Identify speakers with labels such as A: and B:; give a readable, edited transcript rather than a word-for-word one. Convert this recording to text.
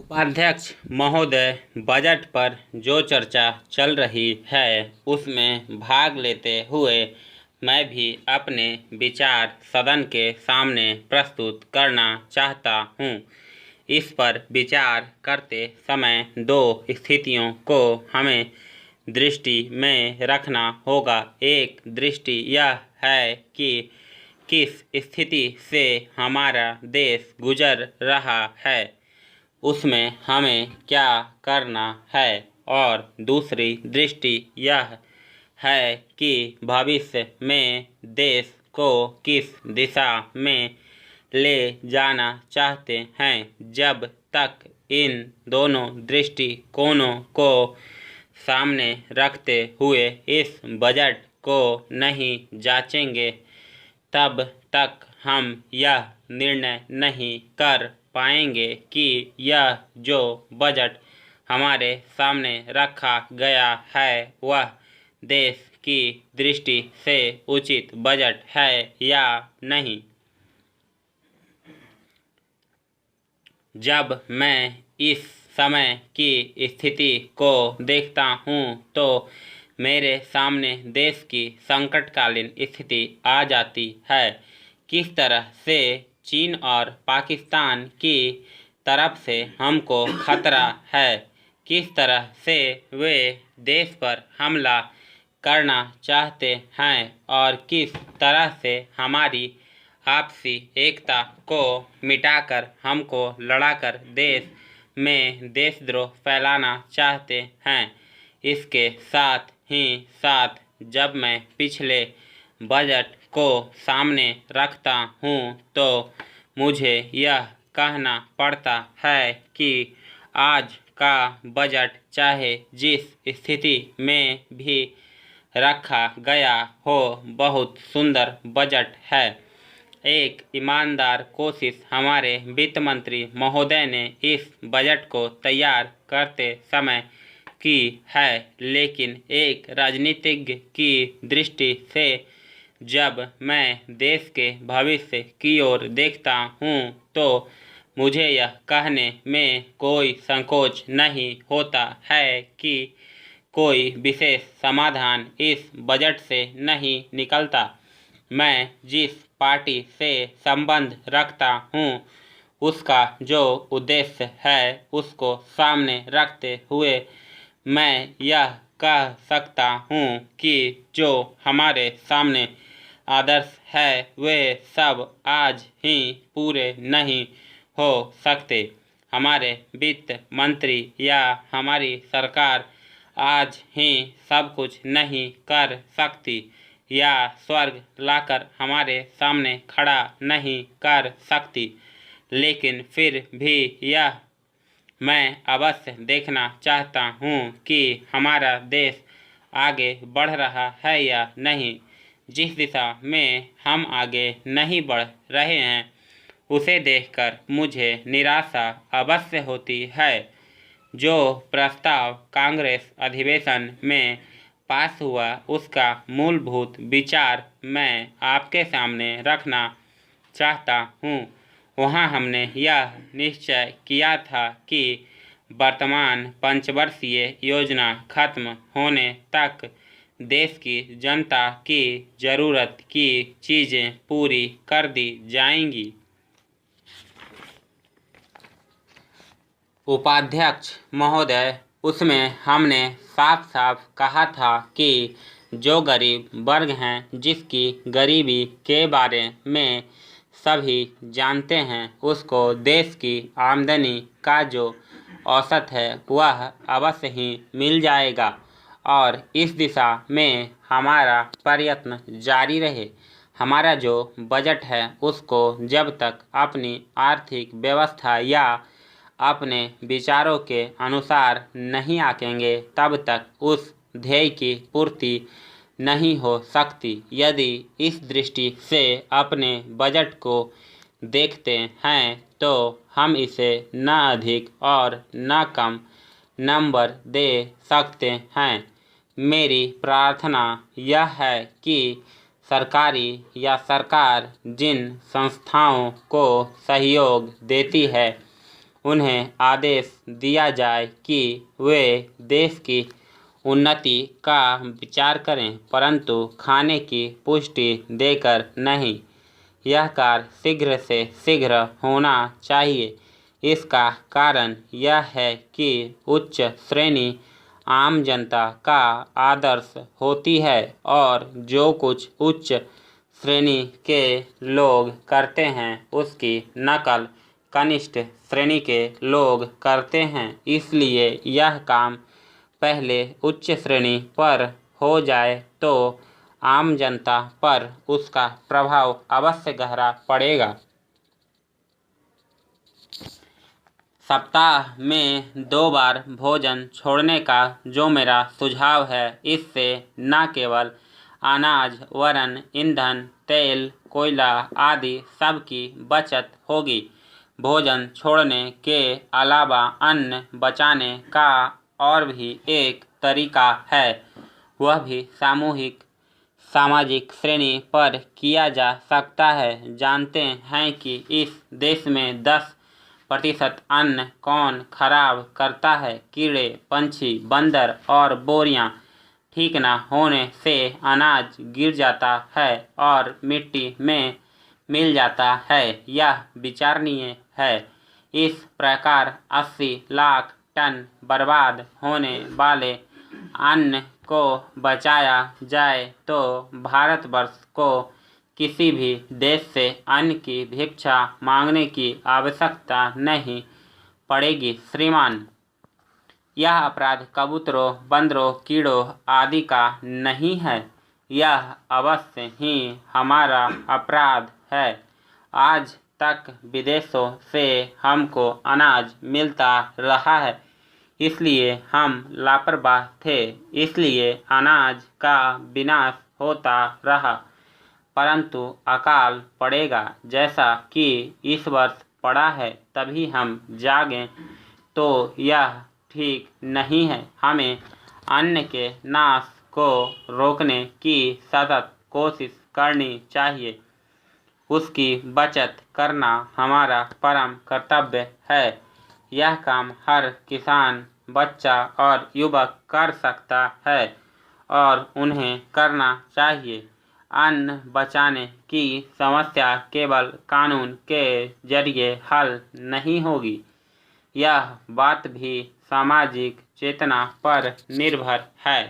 A: उपाध्यक्ष महोदय, बजट पर जो चर्चा चल रही है उसमें भाग लेते हुए मैं भी अपने विचार सदन के सामने प्रस्तुत करना चाहता हूँ। इस पर विचार करते समय दो स्थितियों को हमें दृष्टि में रखना होगा। एक दृष्टि यह है कि किस स्थिति से हमारा देश गुजर रहा है, उसमें हमें क्या करना है, और दूसरी दृष्टि यह है कि भविष्य में देश को किस दिशा में ले जाना चाहते हैं। जब तक इन दोनों दृष्टिकोणों को सामने रखते हुए इस बजट को नहीं जांचेंगे, तब तक हम यह निर्णय नहीं कर पाएंगे कि यह जो बजट हमारे सामने रखा गया है वह देश की दृष्टि से उचित बजट है या नहीं। जब मैं इस समय की स्थिति को देखता हूँ तो मेरे सामने देश की संकटकालीन स्थिति आ जाती है। किस तरह से चीन और पाकिस्तान की तरफ से हमको खतरा है, किस तरह से वे देश पर हमला करना चाहते हैं और किस तरह से हमारी आपसी एकता को मिटाकर हमको लड़ाकर देश में देशद्रोह फैलाना चाहते हैं। इसके साथ ही साथ जब मैं पिछले बजट को सामने रखता हूँ तो मुझे यह कहना पड़ता है कि आज का बजट चाहे जिस स्थिति में भी रखा गया हो, बहुत सुंदर बजट है। एक ईमानदार कोशिश हमारे वित्त मंत्री महोदय ने इस बजट को तैयार करते समय की है, लेकिन एक राजनीतिज्ञ की दृष्टि से जब मैं देश के भविष्य की ओर देखता हूँ तो मुझे यह कहने में कोई संकोच नहीं होता है कि कोई विशेष समाधान इस बजट से नहीं निकलता। मैं जिस पार्टी से संबंध रखता हूँ उसका जो उद्देश्य है उसको सामने रखते हुए मैं यह कह सकता हूँ कि जो हमारे सामने आदर्श है वे सब आज ही पूरे नहीं हो सकते। हमारे वित्त मंत्री या हमारी सरकार आज ही सब कुछ नहीं कर सकती या स्वर्ग लाकर हमारे सामने खड़ा नहीं कर सकती, लेकिन फिर भी यह मैं अवश्य देखना चाहता हूँ कि हमारा देश आगे बढ़ रहा है या नहीं। जिस दिशा में हम आगे नहीं बढ़ रहे हैं उसे देखकर मुझे निराशा अवश्य होती है। जो प्रस्ताव कांग्रेस अधिवेशन में पास हुआ उसका मूलभूत विचार मैं आपके सामने रखना चाहता हूँ। वहाँ हमने यह निश्चय किया था कि वर्तमान पंचवर्षीय योजना खत्म होने तक देश की जनता की ज़रूरत की चीज़ें पूरी कर दी जाएंगी। उपाध्यक्ष महोदय, उसमें हमने साफ साफ कहा था कि जो गरीब वर्ग हैं, जिसकी गरीबी के बारे में सभी जानते हैं, उसको देश की आमदनी का जो औसत है वह अवश्य ही मिल जाएगा और इस दिशा में हमारा प्रयत्न जारी रहे। हमारा जो बजट है उसको जब तक अपनी आर्थिक व्यवस्था या अपने विचारों के अनुसार नहीं आंकेंगे तब तक उस ध्येय की पूर्ति नहीं हो सकती। यदि इस दृष्टि से अपने बजट को देखते हैं तो हम इसे न अधिक और न कम नंबर दे सकते हैं। मेरी प्रार्थना यह है कि सरकारी या सरकार जिन संस्थाओं को सहयोग देती है उन्हें आदेश दिया जाए कि वे देश की उन्नति का विचार करें, परंतु खाने की पुष्टि देकर नहीं। यह कार्य शीघ्र से शीघ्र होना चाहिए। इसका कारण यह है कि उच्च श्रेणी आम जनता का आदर्श होती है और जो कुछ उच्च श्रेणी के लोग करते हैं उसकी नकल कनिष्ठ श्रेणी के लोग करते हैं। इसलिए यह काम पहले उच्च श्रेणी पर हो जाए तो आम जनता पर उसका प्रभाव अवश्य गहरा पड़ेगा। सप्ताह में 2 बार भोजन छोड़ने का जो मेरा सुझाव है, इससे न केवल अनाज वरन ईंधन, तेल, कोयला आदि सब की बचत होगी। भोजन छोड़ने के अलावा अन्न बचाने का और भी एक तरीका है, वह भी सामाजिक श्रेणी पर किया जा सकता है। जानते हैं कि इस देश में 10% अन्न कौन खराब करता है? कीड़े, पंछी, बंदर और बोरियां। ठीक न होने से अनाज गिर जाता है और मिट्टी में मिल जाता है। यह विचारणीय है। इस प्रकार 80 लाख टन बर्बाद होने वाले अन्न को बचाया जाए तो भारतवर्ष को किसी भी देश से अन्न की भिक्षा मांगने की आवश्यकता नहीं पड़ेगी। श्रीमान, यह अपराध कबूतरों, बंदरों, कीड़ों आदि का नहीं है, यह अवश्य ही हमारा अपराध है। आज तक विदेशों से हमको अनाज मिलता रहा है, इसलिए हम लापरवाह थे, इसलिए अनाज का विनाश होता रहा। परंतु अकाल पड़ेगा जैसा कि इस वर्ष पड़ा है, तभी हम जागें तो यह ठीक नहीं है। हमें अन्न के नाश को रोकने की सतत कोशिश करनी चाहिए। उसकी बचत करना हमारा परम कर्तव्य है। यह काम हर किसान, बच्चा और युवक कर सकता है और उन्हें करना चाहिए। अन्न बचाने की समस्या केवल कानून के जरिए हल नहीं होगी। यह बात भी सामाजिक चेतना पर निर्भर है।